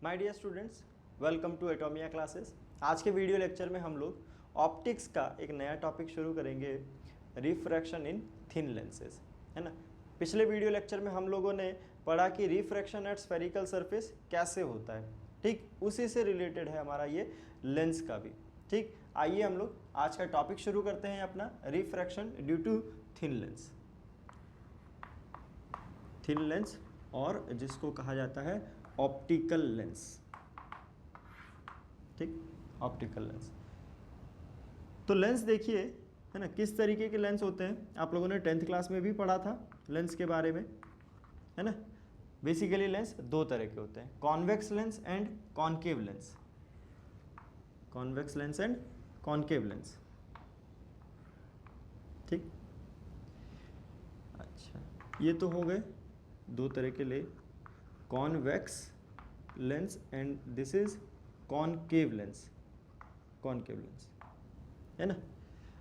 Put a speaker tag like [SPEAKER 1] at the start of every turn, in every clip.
[SPEAKER 1] My dear students, welcome to Atomia classes. आज के video lecture में हम लोग ऑप्टिक्स का एक नया टॉपिक शुरू करेंगे, रिफ्रैक्शन इन थिन लेंसेज, है ना। पिछले वीडियो लेक्चर में हम लोगों ने पढ़ा कि रिफ्रैक्शन एट स्फेरिकल सरफेस कैसे होता है, ठीक उसी से रिलेटेड है हमारा ये लेंस का भी। ठीक, आइए हम लोग आज का टॉपिक शुरू करते हैं अपना, refraction due to thin lens. Thin lens और जिसको कहा जाता है ऑप्टिकल लेंस, ठीक, ऑप्टिकल लेंस। तो लेंस देखिए, है ना, किस तरीके के लेंस होते हैं। आप लोगों ने 10th क्लास में भी पढ़ा था लेंस के बारे में, है ना। बेसिकली लेंस दो तरह के होते हैं, convex lens and concave lens. Convex lens and concave lens, ठीक। अच्छा, ये तो हो गए दो तरह के ले, convex lens and this is concave lens. Concave lens, है ना।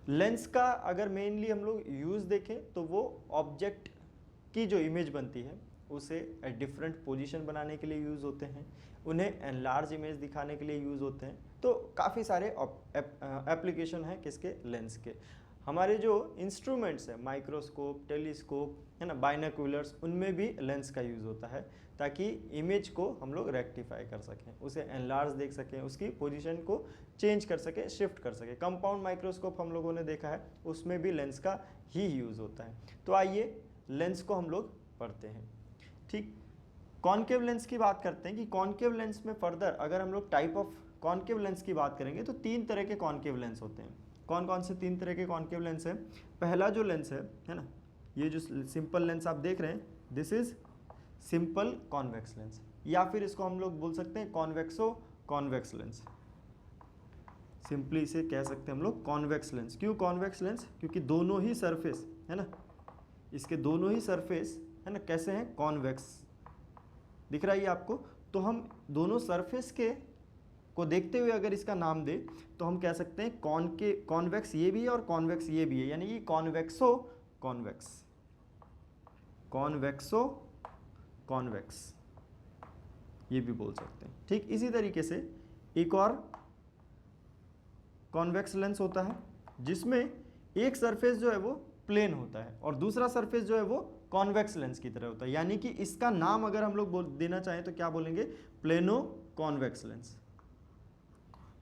[SPEAKER 1] लेंस का अगर मेनली हम लोग यूज़ देखें तो वो ऑब्जेक्ट की जो इमेज बनती है उसे डिफरेंट पोजीशन बनाने के लिए यूज़ होते हैं, उन्हें एनलार्ज इमेज दिखाने के लिए यूज़ होते हैं। तो काफ़ी सारे एप्लीकेशन हैं किसके, लेंस के। हमारे जो इंस्ट्रूमेंट्स हैं, माइक्रोस्कोप, टेलीस्कोप, है ना, बाइनोकुलर्स, उनमें भी लेंस का यूज़ होता है ताकि इमेज को हम लोग रेक्टिफाई कर सकें, उसे एनलार्ज देख सकें, उसकी पोजीशन को चेंज कर सकें, शिफ्ट कर सकें। कंपाउंड माइक्रोस्कोप हम लोगों ने देखा है, उसमें भी लेंस का ही यूज़ होता है। तो आइए लेंस को हम लोग पढ़ते हैं, ठीक। कॉनकेव लेंस की बात करते हैं कि कॉनकेव लेंस में फर्दर अगर हम लोग टाइप ऑफ कॉनकेव लेंस की बात करेंगे तो तीन तरह के कॉनकेव लेंस होते हैं। कौन कौन से तीन तरह के कॉनकेव लेंस है? पहला जो लेंस है ना, ये जो सिंपल लेंस आप देख रहे हैं, this is simple convex lens, या फिर इसको हम लोग बोल सकते हैं कॉन्वेक्सो कॉन्वेक्स लेंस। सिंपली इसे कह सकते हैं हम लोग कॉन्वेक्स लेंस। क्यों कॉन्वेक्स लेंस? क्योंकि दोनों ही सरफेस, है ना, इसके दोनों ही सरफेस, है ना, कैसे हैं, कॉन्वेक्स दिख रहा है ये आपको। तो हम दोनों सरफेस के को देखते हुए अगर इसका नाम दे तो हम कह सकते हैं कॉन्वेक्स ये भी है और कॉन्वेक्स ये भी है, यानी कि कॉन्वेक्सो कॉन्वेक्स, कॉन्वेक्सो कॉन्वेक्स ये भी बोल सकते हैं, ठीक। इसी तरीके से एक और कॉन्वेक्स लेंस होता है जिसमें एक सरफेस जो है वो प्लेन होता है और दूसरा सरफेस जो है वो कॉन्वेक्स लेंस की तरह होता है, यानी कि इसका नाम अगर हम लोग देना चाहें तो क्या बोलेंगे, plano convex lens,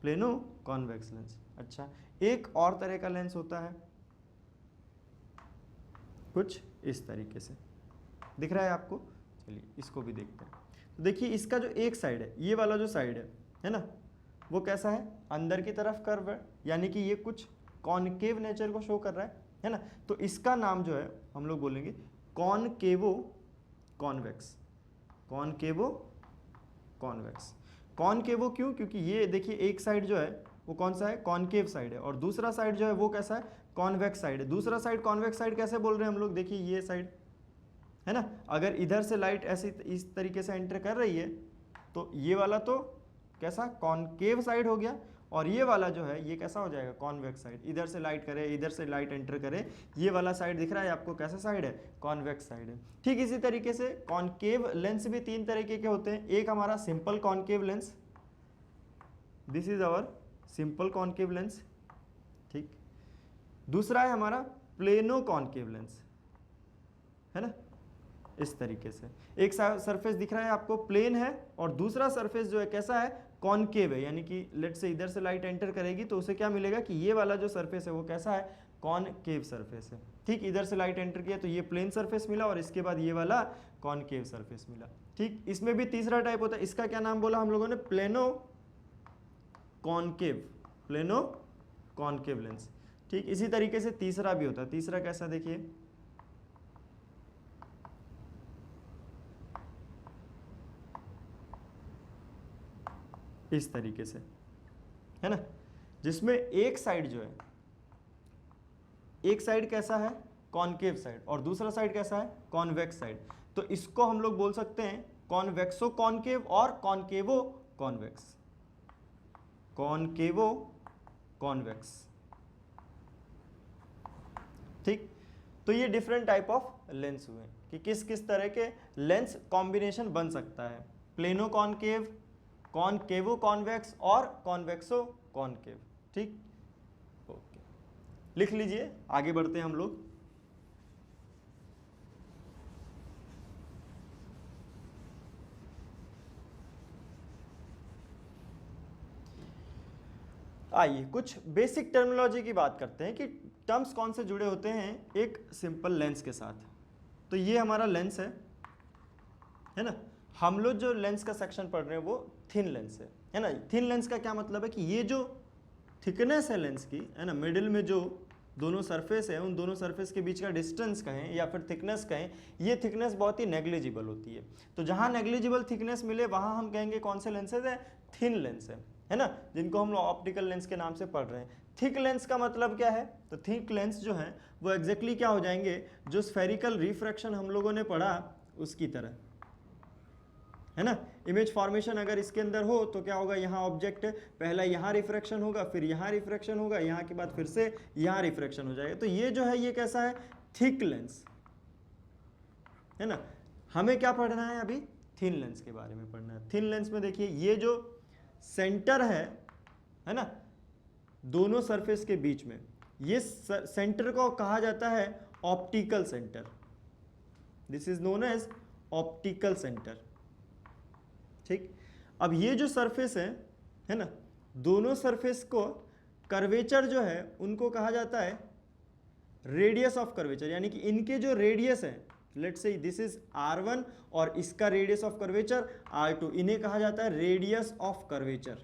[SPEAKER 1] plano convex lens. अच्छा, एक और तरह का लेंस होता है कुछ इस तरीके से, दिख रहा है आपको। चलिए इसको भी देखते हैं। तो देखिए इसका जो एक साइड है, ये वाला जो साइड है ना, वो कैसा है, अंदर की तरफ कर्व है, यानी कि ये कुछ कॉनकेव नेचर को शो कर रहा है ना। तो इसका नाम जो है हम लोग बोलेंगे कॉनकेवो कॉन्वेक्स, कॉनकेवो कॉन्वेक्स। कॉनकेवो क्यों? क्योंकि ये देखिए एक साइड जो है वो कौन सा है, कॉनकेव साइड है, और दूसरा साइड जो है वो कैसा है, कॉन्वेक्स साइड है। दूसरा साइड कॉन्वेक्स साइड कैसे बोल रहे हैं हम लोग, देखिए ये साइड है ना, अगर इधर से लाइट ऐसे इस तरीके से एंटर कर रही है तो ये वाला तो कैसा, कॉनकेव साइड हो गया, और ये वाला जो है ये कैसा हो जाएगा, कॉन्वेक्स साइड। इधर से लाइट करे, इधर से लाइट एंटर करे, ये वाला साइड दिख रहा है आपको कैसा साइड है, कॉन्वेक्स साइड है, ठीक। इसी तरीके से कॉनकेव लेंस भी तीन तरीके के होते हैं। एक हमारा simple concave lens, this is our simple concave lens, ठीक। दूसरा है हमारा प्लेनो कॉनकेव लेंस, है ना, इस तरीके से एक सरफेस दिख रहा है आपको प्लेन है, और दूसरा सरफेस जो है कैसा है, कॉनकेव है, यानी कि लेट से इधर से लाइट एंटर करेगी तो उसे क्या मिलेगा कि ये वाला जो सरफेस है वो कैसा है, कॉनकेव सरफेस है, ठीक। इधर से लाइट एंटर किया तो ये प्लेन सरफेस मिला और इसके बाद ये वाला कॉनकेव सरफेस मिला, ठीक। इसमें भी तीसरा टाइप होता है, इसका क्या नाम बोला हम लोगों ने, plano concave, plano concave lens, ठीक। इसी तरीके से तीसरा भी होता है। तीसरा कैसा, देखिए इस तरीके से, है ना, जिसमें एक साइड जो है, एक साइड कैसा है, कॉनकेव साइड, और दूसरा साइड कैसा है, कॉन्वेक्स साइड। तो इसको हम लोग बोल सकते हैं कॉन्वेक्सो कॉनकेव और कॉनकेवो कॉन्वेक्स, कॉनकेवो कॉन्वेक्स, ठीक। तो ये डिफरेंट टाइप ऑफ लेंस हुए कि किस किस तरह के लेंस कॉम्बिनेशन बन सकता है। प्लेनो कॉनकेव कॉनकेवो कॉन्वेक्स और कॉन्वेक्सो कॉनकेव। ठीक, ओके, लिख लीजिए, आगे बढ़ते हैं हम लोग। आइए कुछ बेसिक टर्मिनोलॉजी की बात करते हैं कि टर्म्स कौन से जुड़े होते हैं एक सिंपल लेंस के साथ। तो ये हमारा लेंस है ना। हम लोग जो लेंस का सेक्शन पढ़ रहे हैं वो थिन लेंस है ना। थिन लेंस का क्या मतलब है कि ये जो थिकनेस है लेंस की, है ना, मिडिल में जो दोनों सरफेस है, उन दोनों सरफेस के बीच का डिस्टेंस कहें या फिर थिकनेस कहें, ये थिकनेस बहुत ही नेग्लिजिबल होती है। तो जहाँ नेग्लिजिबल थिकनेस मिले वहाँ हम कहेंगे कौन से लेंसेज है, थिन लेंस है ना, जिनको हम लोग ऑप्टिकल लेंस के नाम से पढ़ रहे हैं। थिक लेंस का मतलब क्या है, तो थिक लेंस जो है वो एग्जैक्टली क्या हो जाएंगे, जो स्फेरिकल रिफ्रैक्शन हम लोगों ने पढ़ा उसकी तरह, है ना। इमेज फॉर्मेशन अगर इसके अंदर हो तो क्या होगा, यहाँ ऑब्जेक्ट पहला यहाँ रिफ्रैक्शन होगा, फिर यहाँ रिफ्रैक्शन होगा, यहाँ के बाद फिर से यहाँ रिफ्रैक्शन हो जाएगा। तो ये जो है ये कैसा है, थिक लेंस, है ना। हमें क्या पढ़ना है अभी, थिन लेंस के बारे में पढ़ना है। थिन लेंस में देखिए ये जो सेंटर है ना, दोनों सरफेस के बीच में, ये सेंटर को कहा जाता है optical centre. This is known as optical centre. ठीक, अब ये जो सरफेस है ना, दोनों सरफेस को कर्वेचर जो है उनको कहा जाता है रेडियस ऑफ कर्वेचर, यानी कि इनके जो रेडियस है, let's say this is R1 और इसका रेडियस ऑफ कर्वेचर R2, इन्हें कहा जाता है रेडियस ऑफ कर्वेचर,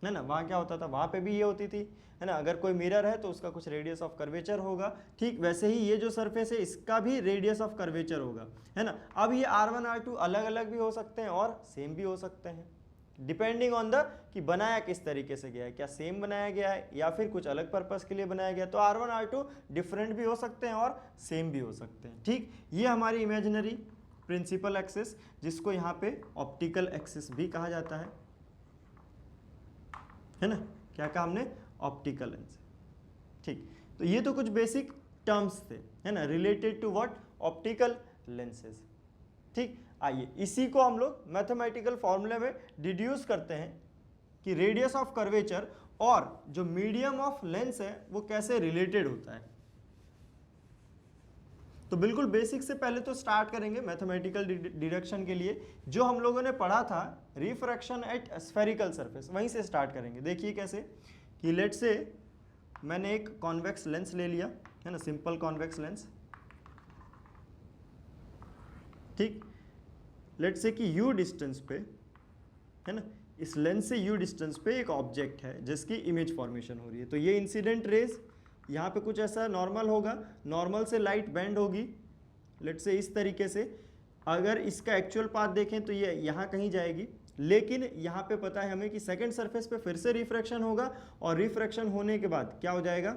[SPEAKER 1] है ना। वहाँ क्या होता था, वहाँ पे भी ये होती थी, है ना, अगर कोई मिरर है तो उसका कुछ रेडियस ऑफ कर्वेचर होगा। ठीक वैसे ही ये जो सरफेस है इसका भी रेडियस ऑफ कर्वेचर होगा, है ना। अब ये R1 R2 अलग अलग भी हो सकते हैं और सेम भी हो सकते हैं, डिपेंडिंग ऑन द कि बनाया किस तरीके से गया है, क्या सेम बनाया गया है या फिर कुछ अलग पर्पस के लिए बनाया गया। तो R1 R2 डिफरेंट भी हो सकते हैं और सेम भी हो सकते हैं। ठीक, ये हमारी इमेजिनरी प्रिंसिपल एक्सिस, जिसको यहाँ पे ऑप्टिकल एक्सिस भी कहा जाता है ना। क्या कहा हमने, ऑप्टिकल लेंस। ठीक, तो ये तो कुछ बेसिक टर्म्स थे, है ना, related to what, optical lenses. ठीक, आइए इसी को हम लोग मैथमेटिकल फॉर्मूले में डिड्यूस करते हैं कि रेडियस ऑफ कर्वेचर और जो मीडियम ऑफ लेंस है वो कैसे रिलेटेड होता है। तो बिल्कुल बेसिक से पहले तो स्टार्ट करेंगे मैथमेटिकल डिडक्शन के लिए, जो हम लोगों ने पढ़ा था रिफ्रैक्शन एट स्फेरिकल सरफेस, वहीं से स्टार्ट करेंगे। देखिए कैसे कि लेट से मैंने एक कॉन्वेक्स लेंस ले लिया, है ना, सिंपल कॉन्वेक्स लेंस। ठीक, लेट से कि u डिस्टेंस पे, है ना, इस लेंस से u डिस्टेंस पे एक ऑब्जेक्ट है जिसकी इमेज फॉर्मेशन हो रही है। तो ये इंसिडेंट रेज यहाँ पे कुछ ऐसा नॉर्मल होगा, नॉर्मल से लाइट बेंड होगी, लेट से इस तरीके से। अगर इसका एक्चुअल पाथ देखें तो ये यहाँ कहीं जाएगी, लेकिन यहाँ पे पता है हमें कि सेकंड सरफेस पे फिर से रिफ्रैक्शन होगा और रिफ्रैक्शन होने के बाद क्या हो जाएगा,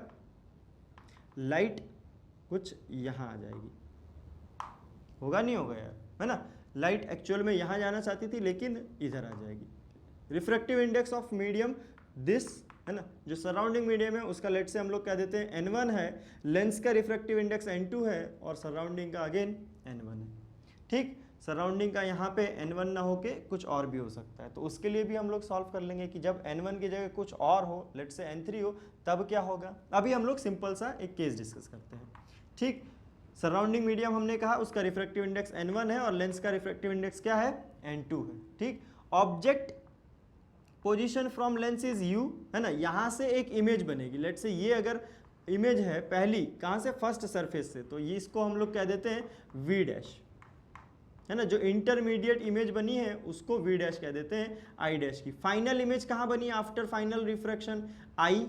[SPEAKER 1] लाइट कुछ यहाँ आ जाएगी। होगा नहीं होगा यार, है ना। लाइट एक्चुअल में यहाँ जाना चाहती थी लेकिन इधर आ जाएगी। Refractive index of medium this, है ना, जो सराउंडिंग मीडियम है उसका लेट से हम लोग क्या देते हैं, N1 है। लेंस का रिफ्रैक्टिव इंडेक्स N2 है और सराउंडिंग का अगेन N1 है। ठीक, सराउंडिंग का यहाँ पे N1 ना होके कुछ और भी हो सकता है, तो उसके लिए भी हम लोग सॉल्व कर लेंगे कि जब N1 की जगह कुछ और हो, लेट से N3 हो, तब क्या होगा। अभी हम लोग सिंपल सा एक केस डिस्कस करते हैं। ठीक, सराउंडिंग मीडियम हमने कहा उसका रिफ्रैक्टिव इंडेक्स N1 है और लेंस का रिफ्रैक्टिव इंडेक्स क्या है, N2 है। ठीक, object position from lens is u, है ना, यहाँ से एक इमेज बनेगी। लेट से ये अगर इमेज है पहली कहाँ से, फर्स्ट सरफेस से, तो ये इसको हम लोग क्या देते हैं, v डैश, है ना। जो इंटरमीडिएट इमेज बनी है उसको v डैश कह देते हैं i डैश की। फाइनल इमेज कहाँ बनी आफ्टर फाइनल रिफ्रैक्शन, i,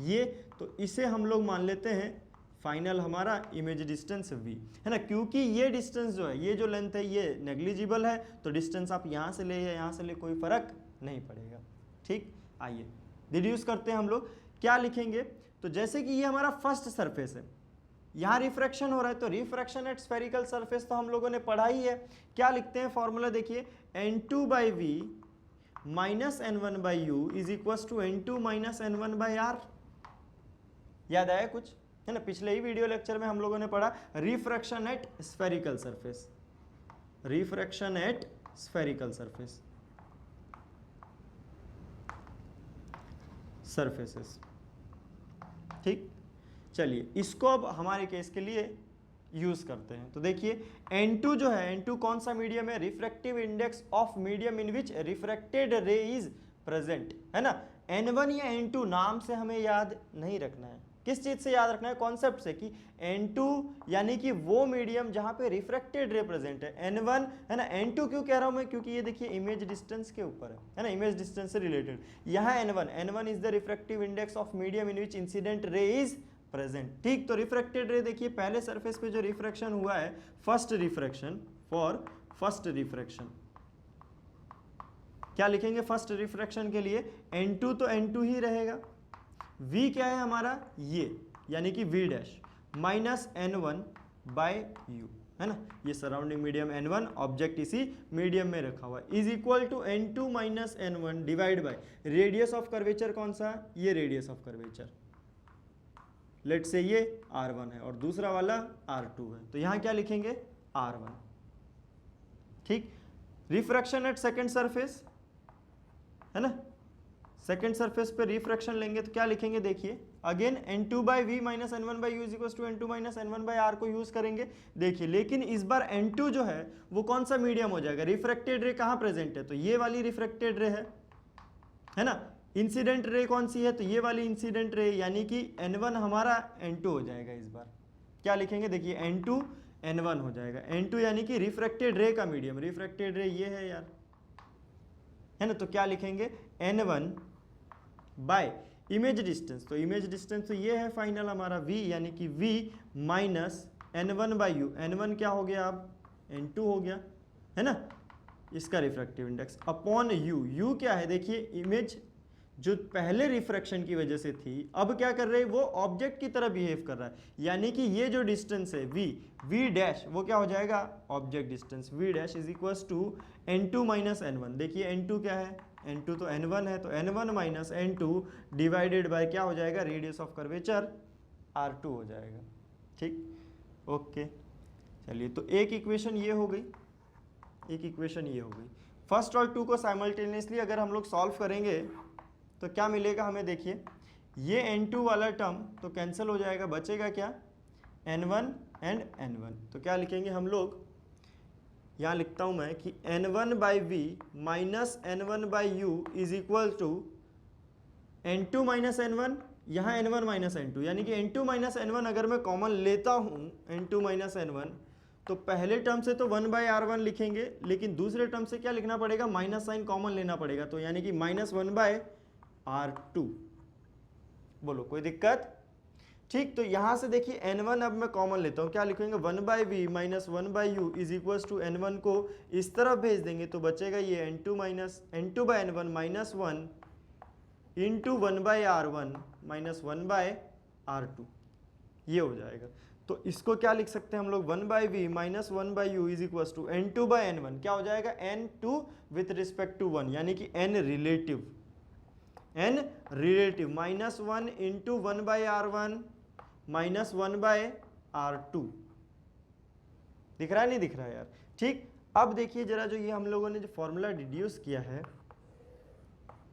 [SPEAKER 1] ये, तो इसे हम लोग मान लेते हैं फाइनल हमारा इमेज डिस्टेंस v, है ना। क्योंकि ये डिस्टेंस जो है, ये जो लेंथ है ये नेग्लिजिबल है, तो डिस्टेंस आप यहाँ से ले या यहाँ से ले कोई फर्क नहीं पड़ेगा। ठीक, आइए डिड्यूस करते हैं हम लोग। क्या लिखेंगे, तो जैसे कि ये हमारा फर्स्ट सरफेस है, यहाँ रिफ्रैक्शन हो रहा है, तो रिफ्रैक्शन एट स्फेरिकल सरफेस तो हम लोगों ने पढ़ा ही है। क्या लिखते हैं फॉर्मूला, देखिए N2/v minus N1/u is equal to N2 minus N1/r। याद आया कुछ, है ना। पिछले ही वीडियो लेक्चर में हम लोगों ने पढ़ा refraction at spherical surface, refraction at spherical surface, surfaces. ठीक, चलिए इसको अब हमारे केस के लिए यूज करते हैं। तो देखिए N2 जो है, N2 कौन सा मीडियम है? Refractive index of medium in which refracted रे इज प्रेजेंट, है ना। N1 या N2 नाम से हमें याद नहीं रखना है, किस चीज से याद रखना है? कॉन्सेप्ट से कि N2 यानी कि वो मीडियम जहां पे रिफ्रैक्टेड रे प्रेजेंट है। N1 है ना, N2 क्यों कह रहा हूं मैं? क्योंकि ये देखिए इमेज डिस्टेंस के ऊपर है ना, इमेज डिस्टेंस से रिलेटेड। यहाँ N1 is the refractive index of medium in which incident ray is present. ठीक, तो रिफ्रैक्टेड रे देखिए पहले सरफेस पे जो रिफ्रैक्शन हुआ है, first refraction, for first refraction क्या लिखेंगे? फर्स्ट रिफ्रैक्शन के लिए N2 तो N2 ही रहेगा, V क्या है हमारा? ये यानी कि V dash minus N1 by U, है ना। ये सराउंडिंग मीडियम N1, ऑब्जेक्ट इसी मीडियम में रखा हुआ है, is equal to N2 minus N1 divide by radius of curvature कौन सा? ये रेडियस ऑफ कर्वेचर, लेट से ये R1 है और दूसरा वाला R2 है, तो यहां क्या लिखेंगे? R1। ठीक, रिफ्रैक्शन एट सेकेंड सरफेस, है ना, सेकेंड सरफेस पे रिफ्रैक्शन लेंगे तो क्या लिखेंगे? देखिए again N2 by v minus N1 by u is equal to N2 minus N1 by r को यूज करेंगे। देखिए लेकिन इस बार N2 जो है वो कौन सा मीडियम हो जाएगा? रिफ्रैक्टेड रे कहां प्रेजेंट है? तो ये वाली रिफ्रैक्टेड रे है ना। इंसिडेंट रे कौन सी है? तो ये वाली इंसिडेंट रे, यानी कि N1 हमारा N2 हो जाएगा। इस बार क्या लिखेंगे? देखिए N2 N1 हो जाएगा, N2 यानी कि रिफ्रैक्टेड रे का मीडियम, रिफ्रैक्टेड रे ये है यार, है ना। तो क्या लिखेंगे? N1 बाय इमेज डिस्टेंस, तो इमेज डिस्टेंस तो ये है फाइनल हमारा V, यानी कि V minus N1 by you, N1 क्या हो गया? अब N2 हो गया, है ना, इसका refractive index upon U। U क्या है? देखिए इमेज जो पहले रिफ्रैक्शन की वजह से थी, अब क्या कर रहे हैं? वो ऑब्जेक्ट की तरह बिहेव कर रहा है, यानी कि ये जो डिस्टेंस है V डैश, वो क्या हो जाएगा? Object distance V dash is equal to N2 minus N1। देखिए N2 क्या है? N2 तो N1 है, तो N1 minus N2 divided by क्या हो जाएगा? रेडियस ऑफ कर्वेचर R2 हो जाएगा। ठीक, ओके, चलिए तो एक इक्वेशन ये हो गई, एक इक्वेशन ये हो गई। फर्स्ट और टू को साइमल्टेनियसली अगर हम लोग सॉल्व करेंगे तो क्या मिलेगा हमें? देखिए ये N2 वाला टर्म तो कैंसिल हो जाएगा, बचेगा क्या? N1 and N1। तो क्या लिखेंगे हम लोग? यहाँ लिखता हूँ मैं कि N1 by v minus N1 by u is equal to N2 minus N1, यहाँ N1 माइनस N2, यानी कि N2 माइनस N1 अगर मैं कॉमन लेता हूँ, N2 माइनस N1, तो पहले टर्म से तो 1 बाई R1 लिखेंगे, लेकिन दूसरे टर्म से क्या लिखना पड़ेगा? माइनस साइन कॉमन लेना पड़ेगा, तो यानी कि माइनस 1 बाय R2। बोलो कोई दिक्कत? ठीक, तो यहां से देखिए N1 अब मैं कॉमन लेता हूं, क्या लिखेंगे? 1 by v minus 1 by u is equal to N1 को इस तरफ भेज देंगे तो बचेगा ये N2 minus N2 by N1 minus 1 into 1 by R1 minus 1 by R2, ये हो जाएगा। तो इसको क्या लिख सकते हैं हम लोग? 1 by v minus 1 by u is equal to N2 by N1, क्या हो जाएगा? N2 विथ रिस्पेक्ट टू 1, यानी कि N relative minus 1 into 1 by R1 minus 1 by R2। दिख रहा है नहीं दिख रहा है यार? ठीक, अब देखिए जरा, जो ये हम लोगों ने जो फॉर्मूला डिड्यूस किया है,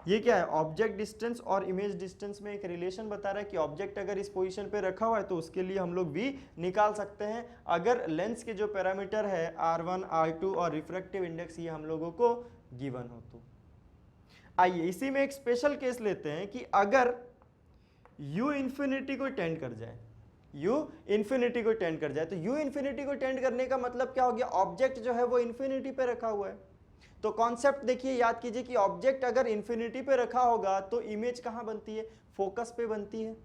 [SPEAKER 1] ये क्या है? ऑब्जेक्ट डिस्टेंस और इमेज डिस्टेंस में एक रिलेशन बता रहा है कि ऑब्जेक्ट अगर इस पोजीशन पे रखा हुआ है तो उसके लिए हम लोग V निकाल सकते हैं अगर लेंस के जो पैरामीटर है R1, R2 और रिफ्रैक्टिव इंडेक्स ये हम लोगों को गिवन हो। तो आइए इसी में एक स्पेशल केस लेते हैं कि अगर U इन्फिनिटी को टेंड कर जाए, U इन्फिनिटी को टेंड कर जाए, तो U इन्फिनिटी को टेंड करने का मतलब क्या हो गया? ऑब्जेक्ट जो है वो इन्फिनिटी पे रखा हुआ है। तो कॉन्सेप्ट देखिए, याद कीजिए कि ऑब्जेक्ट अगर इन्फिनिटी पे रखा होगा तो इमेज कहां बनती है? फोकस पे बनती है।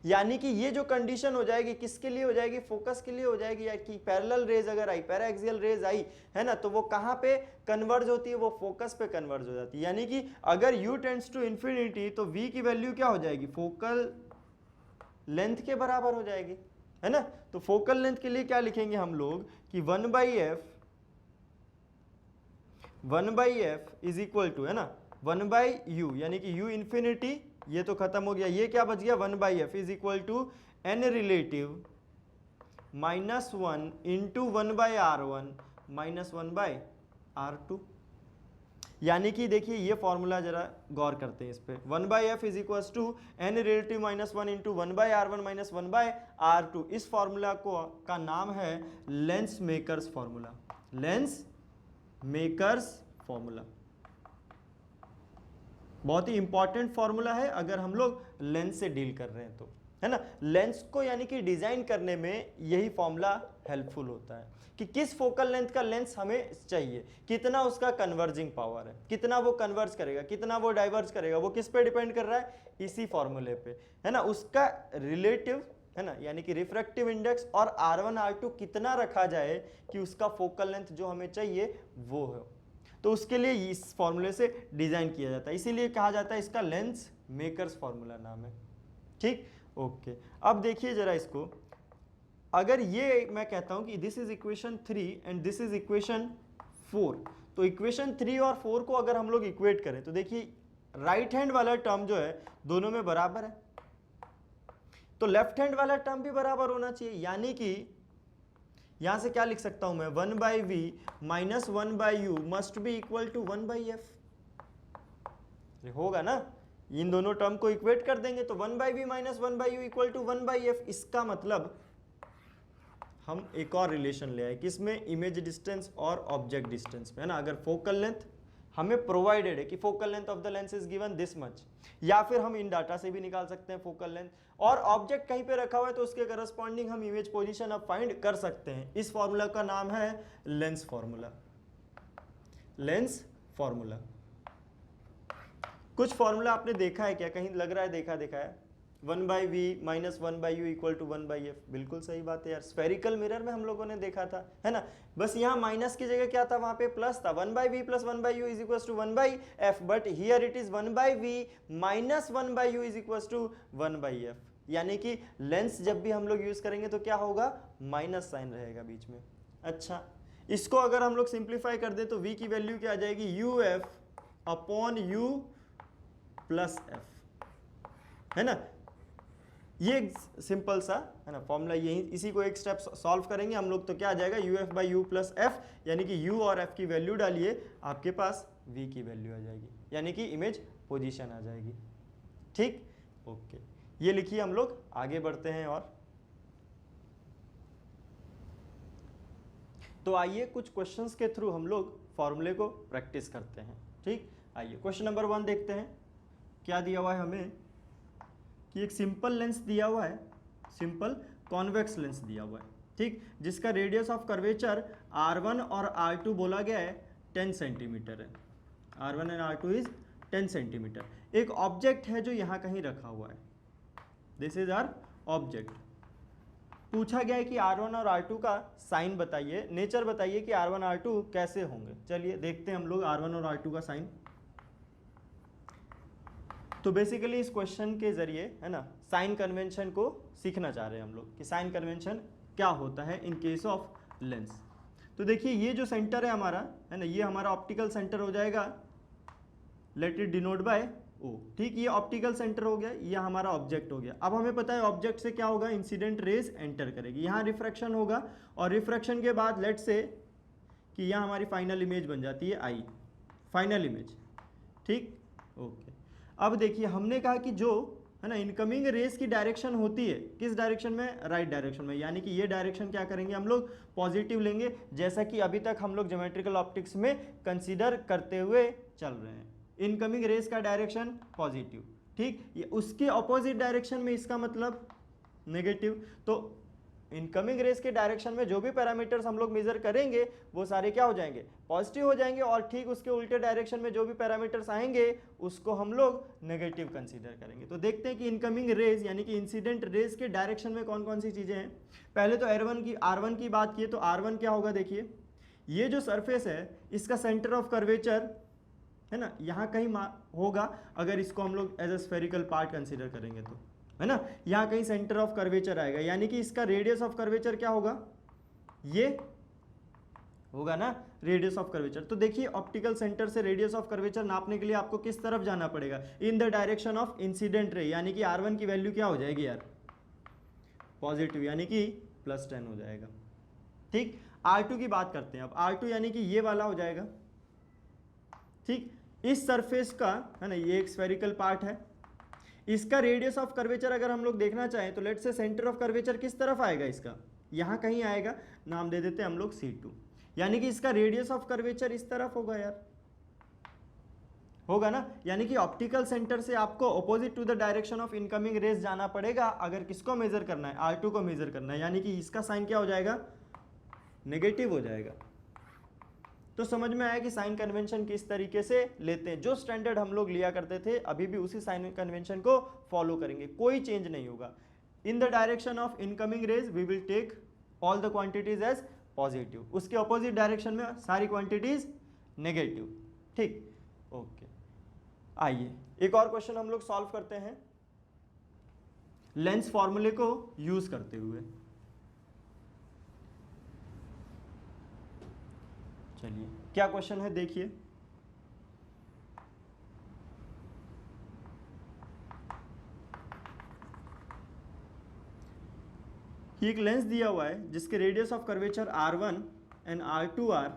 [SPEAKER 1] यानी कि ये जो कंडीशन हो जाएगी किसके लिए हो जाएगी? फोकस के लिए हो जाएगी, या कि पैरेलल रेज अगर आई, पैराएक्सियल रेज आई, है ना, तो वो कहां पे कन्वर्ज होती है? वो फोकस पे कन्वर्ज हो जाती है। यानी कि अगर u टेंड्स टू इन्फिनिटी तो v की वैल्यू क्या हो जाएगी? फोकल लेंथ के बराबर हो जाएगी, है ना। तो फोकल लेंथ के लिए क्या लिखेंगे हम लोग कि 1 by f is equal to, है ना, 1 बाई यू, यानी कि u इन्फिनिटी, ये तो खत्म हो गया, ये क्या बच गया? 1 by f is equal to n relative minus 1 into 1 by R1 minus 1 by R2। यानी कि देखिए ये फॉर्मूला जरा गौर करते हैं इस पे, 1/f is equal to n relative minus 1 into 1/r1 minus 1/r2। इस फॉर्मूला को का नाम है lens makers formula, lens makers formula. बहुत ही इंपॉर्टेंट फॉर्मूला है अगर हम लोग लेंस से डील कर रहे हैं तो, है ना। लेंस को यानी कि डिजाइन करने में यही फॉर्मूला हेल्पफुल होता है कि किस फोकल लेंथ का लेंस हमें चाहिए, कितना उसका कन्वर्जिंग पावर है, कितना वो कन्वर्ज करेगा, कितना वो डाइवर्ज करेगा, वो किस पे डिपेंड कर रहा है, इसी फॉर्मूले पे, है ना। उसका रिलेटिव, है ना, यानी कि रिफ्रैक्टिव इंडेक्स और R1 R2 कितना रखा जाए कि उसका फोकल लेंथ जो हमें चाहिए वो हो, तो उसके लिए इस फॉर्मूले से डिजाइन किया जाता है, इसीलिए कहा जाता है इसका लेंस मेकर्स फॉर्मूला नाम है। ठीक, ओके। अब देखिए जरा इसको, अगर ये मैं कहता हूं कि this is equation 3 and this is equation 4, तो इक्वेशन 3 और 4 को अगर हम लोग इक्वेट करें तो देखिए राइट हैंड वाला टर्म जो है दोनों में बराबर है, तो लेफ्ट हैंड वाला टर्म भी बराबर होना चाहिए, यानी कि यहां से क्या लिख सकता हूं मैं, 1/v minus 1/u must be equal to 1/f। होगा ना, इन दोनों टर्म को इक्वेट कर देंगे तो 1/v minus 1/u equal to 1/f। इसका मतलब हम एक और रिलेशन ले आए किसमें, इमेज डिस्टेंस और ऑब्जेक्ट डिस्टेंस में, है ना। अगर फोकल लेंथ हमें प्रोवाइडेड है कि focal length of the lens is given this much, या फिर हम इन डाटा से भी निकाल सकते हैं फोकल लेंथ, और ऑब्जेक्ट कहीं पे रखा हुआ है तो उसके करस्पॉन्डिंग हम इमेज पोजीशन अब फाइंड कर सकते हैं। इस फॉर्मूला का नाम है लेंस फॉर्मूला, लेंस फॉर्मूला। कुछ फॉर्मूला आपने देखा है क्या, कहीं लग रहा है देखा है, 1/v minus 1/u equal to 1/f, बिल्कुल सही बात है यार, स्फेरिकल मिरर में हम लोगों ने देखा था, है ना। बस यहाँ माइनस की जगह क्या था, वहां पे प्लस था, 1/v plus 1/u is equal to 1/f, but here it is 1/v minus 1/u is equal to 1/f, यानी कि लेंस जब भी हम लोग यूज करेंगे तो क्या होगा, माइनस साइन रहेगा बीच में। अच्छा, इसको अगर हम लोग सिंप्लीफाई कर दे तो v की वैल्यू क्या आ जाएगी, uf upon u plus f, है ना। ये सिंपल सा, है ना, फॉर्मूला यही, इसी को एक स्टेप सॉल्व करेंगे हम लोग तो क्या आ जाएगा, uf/u प्लस f, यानी कि u और f की वैल्यू डालिए, आपके पास v की वैल्यू आ जाएगी, यानी कि इमेज पोजीशन आ जाएगी। ठीक, ओके, ये लिखिए, हम लोग आगे बढ़ते हैं। और तो आइए कुछ क्वेश्चंस के थ्रू हम लोग फॉर्मूले को प्रैक्टिस करते हैं। ठीक, आइए क्वेश्चन नंबर 1 देखते हैं। क्या दिया हुआ है हमें कि एक सिंपल लेंस दिया हुआ है, सिंपल कॉन्वेक्स लेंस दिया हुआ है, ठीक, जिसका रेडियस ऑफ कर्वेचर R1 और R2 बोला गया है 10 सेंटीमीटर है, R1 and R2 is 10 centimetre. एक ऑब्जेक्ट है जो यहाँ कहीं रखा हुआ है, दिस इज आवर ऑब्जेक्ट। पूछा गया है कि R1 और R2 का साइन बताइए, नेचर बताइए कि R1 R2 कैसे होंगे। चलिए देखते हैं हम लोग R1 और R2 का साइन। तो बेसिकली इस क्वेश्चन के जरिए, है ना, साइन कन्वेंशन को सीखना चाह रहे हैं हम लोग कि साइन कन्वेंशन क्या होता है इन केस ऑफ लेंस। तो देखिए ये जो सेंटर है हमारा, है ना, ये हमारा ऑप्टिकल सेंटर हो जाएगा, लेट इट डिनोट बाय ओ। ठीक, ये ऑप्टिकल सेंटर हो गया, ये हमारा ऑब्जेक्ट हो गया। अब हमें पता है ऑब्जेक्ट से क्या होगा, इंसिडेंट रेज एंटर करेगी, यहाँ रिफ्रैक्शन होगा, और रिफ्रैक्शन के बाद लेट से कि यहाँ हमारी फाइनल इमेज बन जाती है आई, फाइनल इमेज। ठीक, ओके। अब देखिए हमने कहा कि जो, है ना, इनकमिंग रेस की डायरेक्शन होती है किस डायरेक्शन में, राइट डायरेक्शन में, यानी कि ये डायरेक्शन क्या करेंगे हम लोग, पॉजिटिव लेंगे, जैसा कि अभी तक हम लोग ज्योमेट्रिकल ऑप्टिक्स में कंसीडर करते हुए चल रहे हैं। इनकमिंग रेस का डायरेक्शन पॉजिटिव, ठीक, ये उसके ऑपोजिट डायरेक्शन में इसका मतलब नेगेटिव। तो इनकमिंग रेस के डायरेक्शन में जो भी पैरामीटर्स हम लोग मेजर करेंगे वो सारे क्या हो जाएंगे, पॉजिटिव हो जाएंगे, और ठीक उसके उल्टे डायरेक्शन में जो भी पैरामीटर्स आएंगे उसको हम लोग नेगेटिव कंसीडर करेंगे। तो देखते हैं कि इनकमिंग रेज यानी कि इंसिडेंट रेज के डायरेक्शन में कौन कौन सी चीजें हैं। पहले तो R1 की बात की तो R1 क्या होगा, देखिए ये जो सरफेस है इसका सेंटर ऑफ कर्वेचर, है ना, यहाँ कहीं होगा, अगर इसको हम लोग as a spherical part consider करेंगे तो, है ना, यहाँ कहीं सेंटर ऑफ कर्वेचर आएगा, यानी कि इसका रेडियस ऑफ कर्वेचर क्या होगा, ये होगा ना रेडियस ऑफ कर्वेचर। तो देखिए ऑप्टिकल सेंटर से रेडियस ऑफ कर्वेचर नापने के लिए आपको किस तरफ जाना पड़ेगा, इन the direction of incident ray, यानी कि R1 की वैल्यू क्या हो जाएगी यार, पॉजिटिव, यानी कि +10 हो जाएगा। ठीक, R2 की बात करते हैं अब, R2 यानी कि ये वाला हो जाएगा। ठीक, इस सरफेस का है ना, ये एक स्फेरिकल पार्ट है, इसका रेडियस ऑफ कर्वेचर अगर हम लोग देखना चाहें तो let's say centre of curvature किस तरफ आएगा, इसका यहाँ कहीं आएगा, नाम दे देते हैं हम लोग C2, यानी कि इसका रेडियस ऑफ कर्वेचर इस तरफ होगा यार, होगा ना। यानी कि ऑप्टिकल सेंटर से आपको opposite to the direction of incoming rays जाना पड़ेगा अगर किसको मेजर करना है, R2 को मेजर करना है, यानी कि इसका साइन क्या हो जाएगा, नेगेटिव हो जाएगा। तो समझ में आया कि साइन कन्वेंशन किस तरीके से लेते हैं, जो स्टैंडर्ड हम लोग लिया करते थे अभी भी उसी साइन कन्वेंशन को फॉलो करेंगे, कोई चेंज नहीं होगा। In the direction of incoming rays we will take all the quantities as positive, उसके ऑपोजिट डायरेक्शन में सारी क्वांटिटीज नेगेटिव, ठीक, ओके। आइए एक और क्वेश्चन हम लोग सॉल्व करते हैं लेंस फॉर्मूले को यूज करते हुए। चलिए क्या क्वेश्चन है देखिए, एक लेंस दिया हुआ है जिसके radius of curvature R1 and R2 are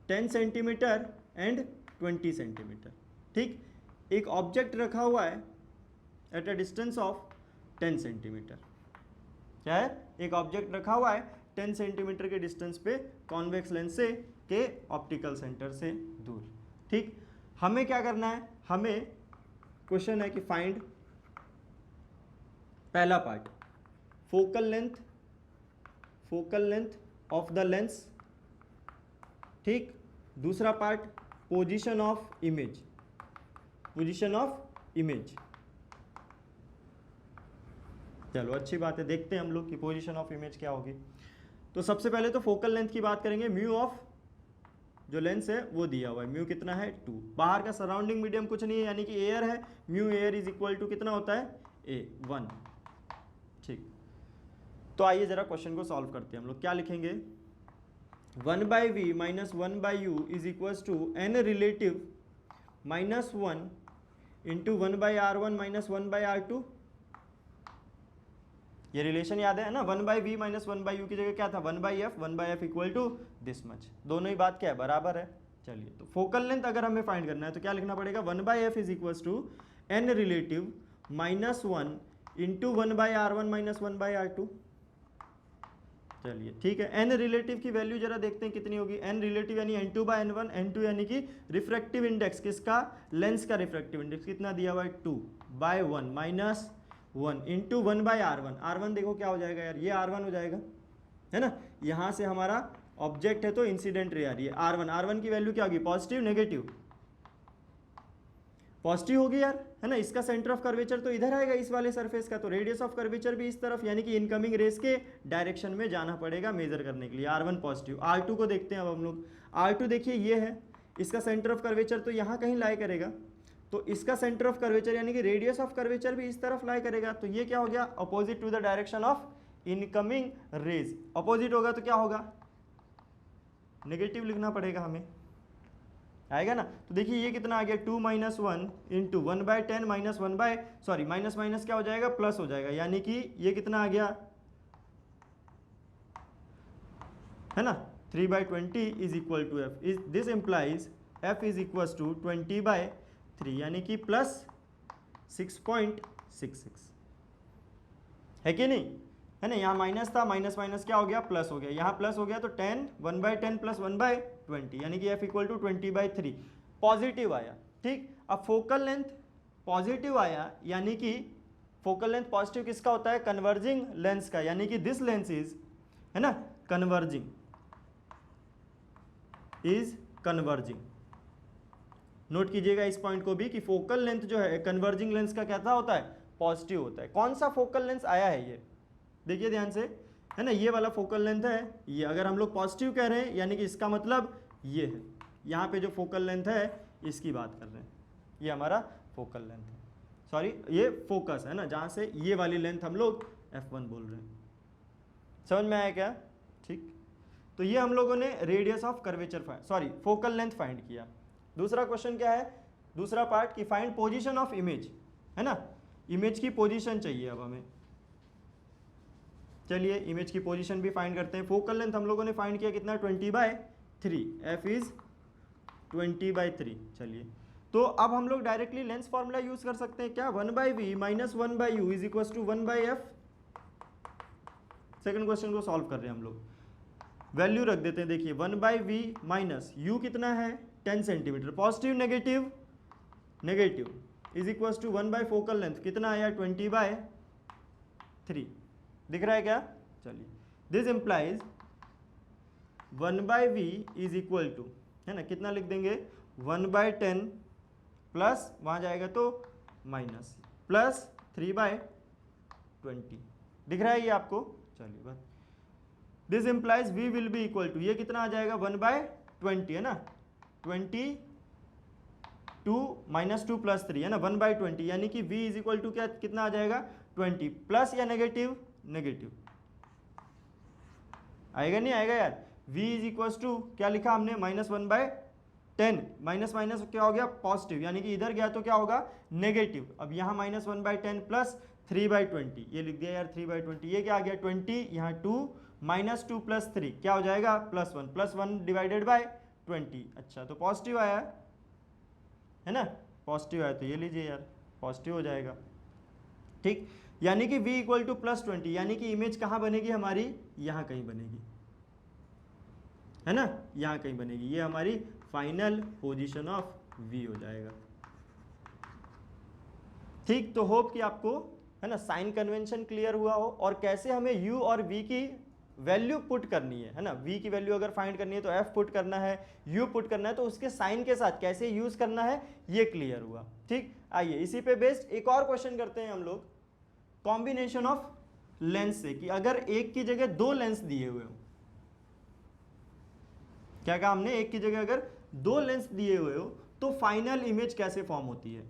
[SPEAKER 1] 10 centimetre and 20 centimetre, ठीक। एक ऑब्जेक्ट रखा हुआ है at a distance of 10 centimetre, क्या है, एक ऑब्जेक्ट रखा हुआ है 10 सेंटीमीटर के डिस्टेंस पे कॉन्वेक्स लेंस से के ऑप्टिकल सेंटर से दूर, ठीक। हमें क्या करना है, हमें क्वेश्चन है कि फाइंड, पहला part focal length of the lens, ठीक। दूसरा पार्ट पोजीशन ऑफ इमेज, चलो अच्छी बात है, देखते हैं हम लोग कि पोजीशन ऑफ इमेज क्या होगी। तो सबसे पहले तो फोकल लेंथ की बात करेंगे, म्यू ऑफ जो लेंस है वो दिया हुआ है, म्यू कितना है 2, बाहर का सराउंडिंग मीडियम कुछ नहीं है यानी कि एयर है, mu air is equal to कितना होता है A1, ठीक। तो आइए जरा क्वेश्चन को सॉल्व करते हैं हम लोग, क्या लिखेंगे, 1/v minus 1/u is equal to n relative minus 1 into 1/r1 minus 1/r2, ये रिलेशन याद है ना, 1/v माइनस 1/u की जगह क्या था 1/f equal to this much, दोनों ही बात क्या है, बराबर है। चलिए तो फोकल लेंथ अगर हमें फाइंड करना है तो क्या लिखना पड़ेगा, 1/f is equal to n relative minus 1 into 1/r1 minus 1/r2। चलिए ठीक है, n रिलेटिव की वैल्यू जरा देखते हैं कितनी होगी, n रिलेटिव यानी n2/n1, n2 यानी कि रिफ्रैक्टिव इंडेक्स किसका, लेंस का रिफ्रैक्टिव इंडेक्स कितना दिया हुआ है 2/1 माइनस 1 इंटू 1/r1, r1 देखो क्या हो जाएगा यार, ये r1 हो जाएगा है ना, यहाँ से हमारा ऑब्जेक्ट है तो इंसिडेंट रे आ रही है r1 की वैल्यू क्या होगी, पॉजिटिव नेगेटिव, पॉजिटिव होगी यार है ना, इसका सेंटर ऑफ कर्वेचर तो इधर आएगा इस वाले सरफेस का, तो रेडियस ऑफ कर्वेचर भी इस तरफ, यानी कि इनकमिंग रेस के डायरेक्शन में जाना पड़ेगा मेजर करने के लिए, r1 पॉजिटिव। r2 को देखते हैं अब हम लोग, r2 देखिए ये है, इसका सेंटर ऑफ कर्वेचर तो यहाँ कहीं लाई करेगा, तो इसका सेंटर ऑफ कर्वेचर यानी कि रेडियस ऑफ कर्वेचर भी इस तरफ लाई करेगा, तो ये क्या हो गया, opposite to the direction of incoming rays, opposite होगा तो क्या होगा, नेगेटिव लिखना पड़ेगा हमें, आएगा ना। तो देखिए ये कितना आ गया 2 minus 1 into 1/10 minus 1 sorry minus minus क्या हो जाएगा, प्लस हो जाएगा, यानी कि ये कितना आ गया है ना 3/20 is equal to f, is this implies f is equal to 20/3 यानी कि प्लस 6.66 है कि नहीं, है ना, यहाँ माइनस था, माइनस माइनस क्या हो गया, प्लस हो गया, यहाँ प्लस हो गया तो 1/10 प्लस 1/20 यानी कि f इक्वल टू 20/3 पॉजिटिव आया, ठीक। अब फोकल लेंथ पॉजिटिव आया, यानी कि फोकल लेंथ पॉजिटिव किसका होता है, कन्वर्जिंग लेंस का, यानी कि दिस लेंस इज है ना कन्वर्जिंग, इज कन्वर्जिंग, नोट कीजिएगा इस पॉइंट को भी कि फोकल लेंथ जो है कन्वर्जिंग लेंस का कैसा होता है, पॉजिटिव होता है। कौन सा फोकल लेंथ आया है ये देखिए ध्यान से, है ना, ये वाला फोकल लेंथ है ये, अगर हम लोग पॉजिटिव कह रहे हैं यानी कि इसका मतलब ये है, यहाँ पे जो फोकल लेंथ है इसकी बात कर रहे हैं, ये हमारा फोकल लेंथ है, सॉरी ये फोकस है ना, जहाँ से ये वाली लेंथ हम लोग f1 बोल रहे हैं, समझ में आया क्या, ठीक। तो ये हम लोगों ने radius of curvature sorry focal length find किया। दूसरा क्वेश्चन क्या है, दूसरा पार्ट की फाइंड पोजीशन ऑफ इमेज, है ना, इमेज की पोजीशन चाहिए अब हमें। चलिए इमेज की पोजीशन भी फाइंड करते हैं। फोकल लेंथ हम लोगों ने फाइंड किया कितना 20/3, f इज 20/3। चलिए, तो अब हम लोग डायरेक्टली लेंस फॉर्मूला यूज कर सकते हैं क्या, 1/v minus 1/u is equal to 1/f। Second question को सॉल्व कर रहे हैं हम लोग, वैल्यू रख देते हैं। देखिए 1/v माइनस u कितना है 10 centimetre, positive negative, negative is equal to 1 focal length कितना आया 20/3। दिख रहा है क्या? चलिए, this implies 1/v is equal to, है ना, कितना लिख देंगे 1/10 प्लस वहाँ जाएगा तो माइनस प्लस 3/20। दिख रहा है ये आपको? चलिए बस, this implies v will be equal to, ये कितना आ जाएगा 1/20 है ना, 22 माइनस 2 प्लस 3 है ना, 1/20, यानी कि v इज इक्वल टू क्या, कितना आ जाएगा 20 प्लस या नेगेटिव, नेगेटिव आएगा नहीं आएगा यार। v इज इक्वल टू क्या लिखा हमने -1/10, माइनस माइनस क्या हो गया पॉजिटिव, यानी कि इधर गया तो क्या होगा नेगेटिव। अब यहाँ -1/10 प्लस 3/20, ये लिख दिया यार 3/20, ये क्या आ गया 20, यहाँ 2 माइनस 2 प्लस 3 क्या हो जाएगा +1, +1 डिवाइडेड बाय 20। अच्छा, तो पॉजिटिव आया है ना, पॉजिटिव आया तो ये लीजिए यार पॉजिटिव हो जाएगा। ठीक, यानी कि v इक्वल टू +20, यानी कि इमेज कहाँ बनेगी हमारी, यहाँ कहीं बनेगी, है ना, यहाँ कहीं बनेगी। ये हमारी फाइनल पोजीशन ऑफ v हो जाएगा। ठीक, तो होप कि आपको, है ना, साइन कन्वेंशन क्लियर हुआ हो और कैसे हमें u और v की वैल्यू पुट करनी है ना। v की वैल्यू अगर फाइंड करनी है तो f पुट करना है, u पुट करना है, तो उसके साइन के साथ कैसे यूज करना है ये क्लियर हुआ। ठीक, आइए इसी पे बेस्ड एक और क्वेश्चन करते हैं हम लोग, कॉम्बिनेशन ऑफ लेंस से, कि अगर एक की जगह दो लेंस दिए हुए हो, क्या कहा हमने, एक की जगह अगर दो लेंस दिए हुए हो तो फाइनल इमेज कैसे फॉर्म होती है।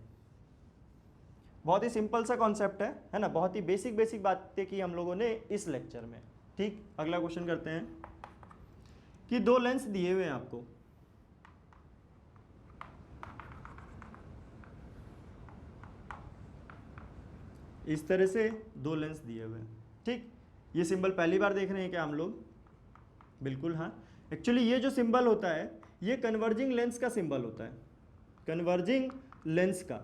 [SPEAKER 1] बहुत ही सिंपल सा कॉन्सेप्ट है ना, बहुत ही बेसिक बेसिक बातें की हम लोगों ने इस लेक्चर में। ठीक, अगला क्वेश्चन करते हैं कि दो लेंस दिए हुए हैं आपको, इस तरह से दो लेंस दिए हुए हैं। ठीक, ये सिंबल पहली बार देख रहे हैं क्या हम लोग? बिल्कुल हाँ, एक्चुअली ये जो सिंबल होता है ये कन्वर्जिंग लेंस का सिंबल होता है, कन्वर्जिंग लेंस का,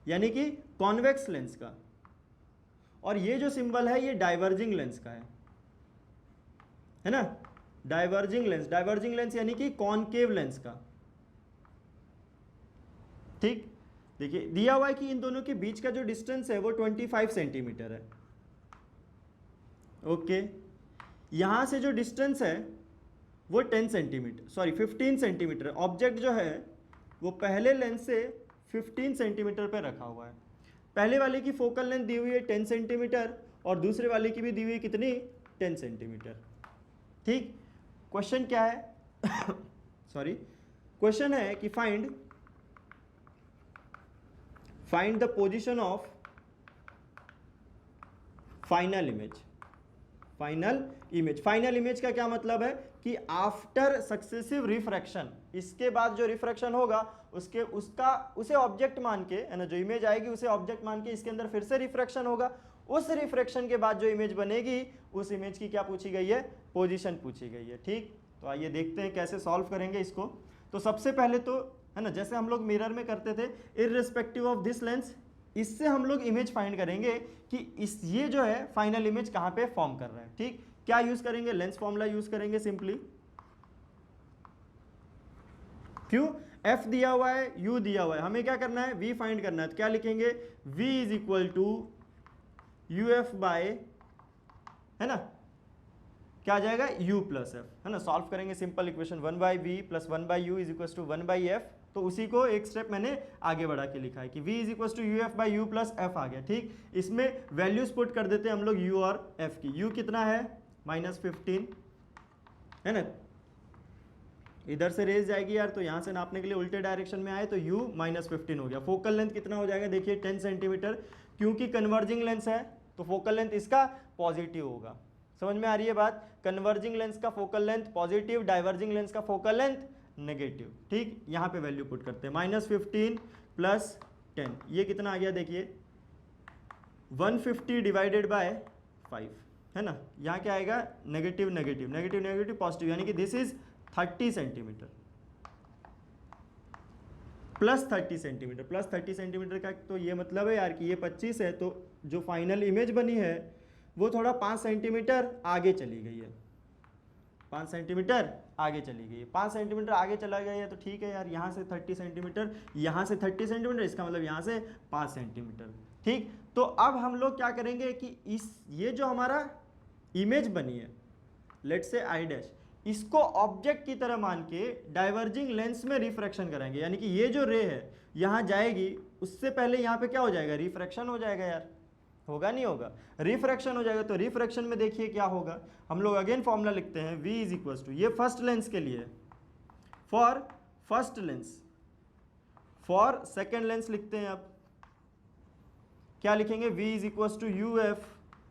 [SPEAKER 1] यानी कि कॉन्वेक्स लेंस का। और ये जो सिंबल है ये डाइवर्जिंग लेंस का है ना, डाइवर्जिंग लेंस, डाइवर्जिंग लेंस यानी कि कॉनकेव लेंस का। ठीक, देखिए दिया हुआ है कि इन दोनों के बीच का जो डिस्टेंस है वो 25 सेंटीमीटर है। ओके, यहां से जो डिस्टेंस है वो 10 सेंटीमीटर, सॉरी 15 सेंटीमीटर। ऑब्जेक्ट जो है वो पहले लेंस से 15 सेंटीमीटर पर रखा हुआ है। पहले वाले की फोकल लेंथ दी हुई है 10 सेंटीमीटर और दूसरे वाले की भी दी हुई है कितनी, 10 सेंटीमीटर। ठीक, क्वेश्चन क्या है सॉरी, क्वेश्चन है कि find the position of final image. Final image, final image का क्या मतलब है कि आफ्टर सक्सेसिव रिफ्रैक्शन, इसके बाद जो रिफ्रैक्शन होगा उसे ऑब्जेक्ट मान के, है ना, जो इमेज आएगी उसे ऑब्जेक्ट मान के इसके अंदर फिर से रिफ्रैक्शन होगा। उस रिफ्रैक्शन के बाद जो इमेज बनेगी उस इमेज की क्या पूछी गई है, पोजीशन पूछी गई है। ठीक, तो आइए देखते हैं कैसे सॉल्व करेंगे इसको। तो सबसे पहले तो, है ना, जैसे हम लोग मिरर में करते थे, इररिस्पेक्टिव ऑफ दिस लेंस, इससे हम लोग इमेज फाइंड करेंगे कि ये जो है फाइनल इमेज कहां पे फॉर्म कर रहा है। ठीक, क्या यूज करेंगे, लेंस फॉर्मूला यूज करेंगे सिंपली। क्यों, f दिया हुआ है, u दिया हुआ है, हमें क्या करना है, v फाइंड करना है। तो क्या लिखेंगे, v is equal to uf by, है ना, क्या आ जाएगा u प्लस f, है ना। सॉल्व करेंगे simple equation, 1/v plus 1/u is equal to 1/f। तो उसी को एक स्टेप मैंने आगे बढ़ा के लिखा है कि v is equal to uf by u plus f आ गया। ठीक, इसमें वैल्यूज पुट कर देते हैं हम लोग u और f की। u कितना है -15, है ना, इधर से रेज जाएगी यार, तो यहां से नापने के लिए उल्टे डायरेक्शन में आए तो u -15 हो गया। फोकल लेंथ कितना हो जाएगा, देखिए 10 सेंटीमीटर, क्योंकि कन्वर्जिंग लेंस है तो फोकल लेंथ इसका पॉजिटिव होगा। समझ में आ रही है बात, कन्वर्जिंग लेंस का focal length positive, diverging lens का फोकल लेंथ नेगेटिव। ठीक, यहां पे वैल्यू पुट करते हैं, -15 प्लस 10, ये कितना आ गया देखिए 150 डिवाइडेड बाय 5, है ना। यहाँ क्या आएगा, negative negative negative negative positive, यानी कि this is 30 centimetre. +30 centimetre. +30 centimetre का तो ये मतलब है यार कि ये 25 है, तो जो फाइनल इमेज बनी है वो थोड़ा 5 सेंटीमीटर आगे चली गई है, 5 सेंटीमीटर आगे चली गई है, 5 सेंटीमीटर आगे चला गया है, तो ठीक है यार, यहाँ से 30 सेंटीमीटर, यहाँ से 30 सेंटीमीटर, इसका मतलब यहाँ से 5 सेंटीमीटर। ठीक, तो अब हम लोग क्या करेंगे कि ये जो हमारा इमेज बनी है, लेट्स से आई डैश, इसको ऑब्जेक्ट की तरह मान के डाइवर्जिंग लेंस में रिफ्रैक्शन कराएंगे, यानी कि ये जो रे है यहाँ जाएगी, उससे पहले यहाँ पे क्या हो जाएगा, रिफ्रैक्शन हो जाएगा यार, होगा नहीं होगा, रिफ्रैक्शन हो जाएगा। तो रिफ्रैक्शन में देखिए क्या होगा, हम लोग अगेन फॉर्मूला लिखते हैं, v इज इक्वल टू, ये फर्स्ट लेंस के लिए, for first lens, for second lens लिखते हैं, अब क्या लिखेंगे, v is equal to u f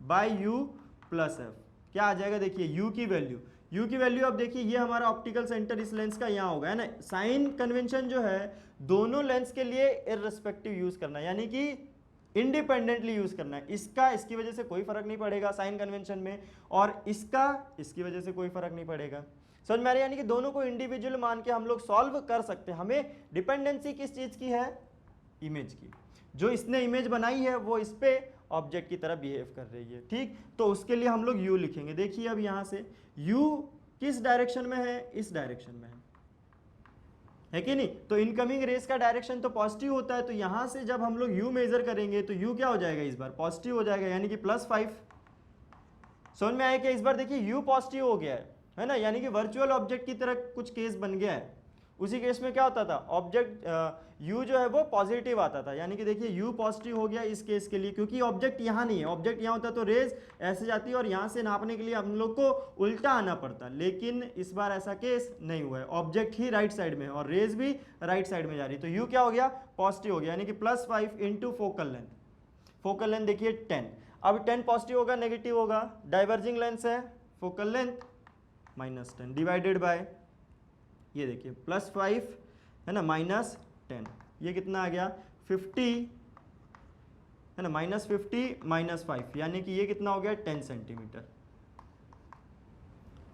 [SPEAKER 1] by u plus f, क्या आ जाएगा, देखिए u की वैल्यू, अब देखिए ये हमारा ऑप्टिकल सेंटर इस लेंस का यहाँ होगा, है ना। साइन कन्वेंशन जो है दोनों लेंस के लिए इररिस्पेक्टिव यूज करना है, यानी कि इंडिपेंडेंटली यूज करना है, इसका इसकी वजह से कोई फर्क नहीं पड़ेगा साइन कन्वेंशन में, और इसका इसकी वजह से कोई फर्क नहीं पड़ेगा, समझ में आ रहा है। यानी कि दोनों को इंडिविजुअल मान के हम लोग सॉल्व कर सकते हैं। हमें डिपेंडेंसी किस चीज की है, इमेज की, जो इसने इमेज बनाई है वो इस पे ऑब्जेक्ट की तरह बिहेव कर रही है, ठीक। तो उसके लिए हम लोग u लिखेंगे, देखिए अब यहाँ से u किस डायरेक्शन में है, इस डायरेक्शन में है कि नहीं, तो इनकमिंग रेस का डायरेक्शन तो पॉजिटिव होता है, तो यहाँ से जब हम लोग u मेजर करेंगे तो u क्या हो जाएगा, इस बार पॉजिटिव हो जाएगा, यानी कि +5, समझ में आया क्या। इस बार देखिए u पॉजिटिव हो गया है ना, यानी कि वर्चुअल ऑब्जेक्ट की तरह कुछ केस बन गया है। उसी केस में क्या होता था, ऑब्जेक्ट u जो है वो पॉजिटिव आता था, यानी कि देखिए u पॉजिटिव हो गया इस केस के लिए, क्योंकि ऑब्जेक्ट यहाँ नहीं है, ऑब्जेक्ट यहाँ होता तो रेज ऐसे जाती है और यहाँ से नापने के लिए हम लोग को उल्टा आना पड़ता, लेकिन इस बार ऐसा केस नहीं हुआ है, ऑब्जेक्ट ही राइट साइड में है और रेज भी राइट साइड में जा रही है, तो u क्या हो गया, पॉजिटिव हो गया, यानी कि +5 इंटू फोकल लेंथ देखिए 10, अब 10 पॉजिटिव होगा नेगेटिव होगा, डाइवर्जिंग लेंस है, फोकल लेंथ -10 डिवाइडेड बाय, ये देखिए +5 है ना, -10, ये कितना आ गया 50 है ना, -50 -5, यानी कि ये कितना हो गया 10 सेंटीमीटर,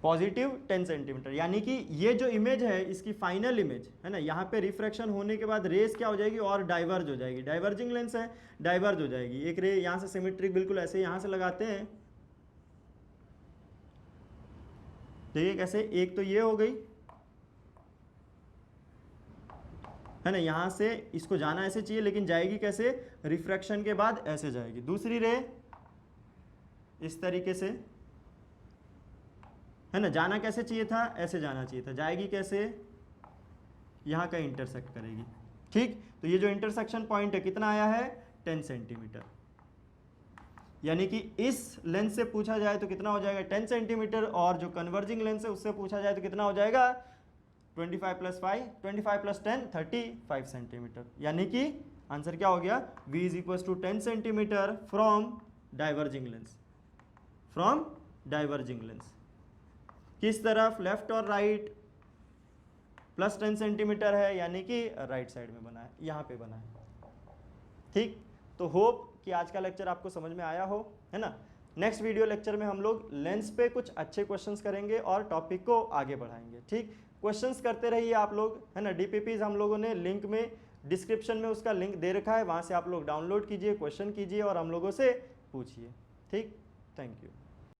[SPEAKER 1] पॉजिटिव 10 सेंटीमीटर, यानी कि ये जो इमेज है इसकी फाइनल इमेज है ना, यहाँ पे रिफ्रैक्शन होने के बाद रेस क्या हो जाएगी और डाइवर्ज हो जाएगी, डाइवर्जिंग लेंस है डाइवर्ज हो जाएगी, एक रे यहाँ से सिमेट्रिक बिल्कुल ऐसे यहाँ से लगाते हैं, देखिए कैसे, एक तो ये हो गई है ना, यहाँ से इसको जाना ऐसे चाहिए लेकिन जाएगी कैसे, रिफ्रैक्शन के बाद ऐसे जाएगी, दूसरी रे इस तरीके से है ना, जाना कैसे चाहिए था, ऐसे जाना चाहिए था, जाएगी कैसे, यहाँ का इंटरसेक्ट करेगी, ठीक। तो ये जो इंटरसेक्शन पॉइंट है कितना आया है 10 सेंटीमीटर, यानी कि इस लेंस से पूछा जाए तो कितना हो जाएगा 10 सेंटीमीटर, और जो कन्वर्जिंग लेंस है उससे पूछा जाए तो कितना हो जाएगा 25 + 5, 25 + 10 35 सेंटीमीटर, यानी कि आंसर क्या हो गया, v is equal to 10 centimetre from diverging lens, किस तरफ, लेफ्ट और राइट, +10 सेंटीमीटर है, यानी कि राइट साइड में बना है, यहाँ पे बना है, ठीक। तो होप कि आज का लेक्चर आपको समझ में आया हो, है ना। नेक्स्ट वीडियो लेक्चर में हम लोग लेंस पे कुछ अच्छे क्वेश्चंस करेंगे और टॉपिक को आगे बढ़ाएंगे, ठीक। क्वेश्चंस करते रहिए आप लोग, है ना। DPPs हम लोगों ने लिंक में, डिस्क्रिप्शन में उसका लिंक दे रखा है, वहाँ से आप लोग डाउनलोड कीजिए, क्वेश्चन कीजिए और हम लोगों से पूछिए, ठीक। Thank you.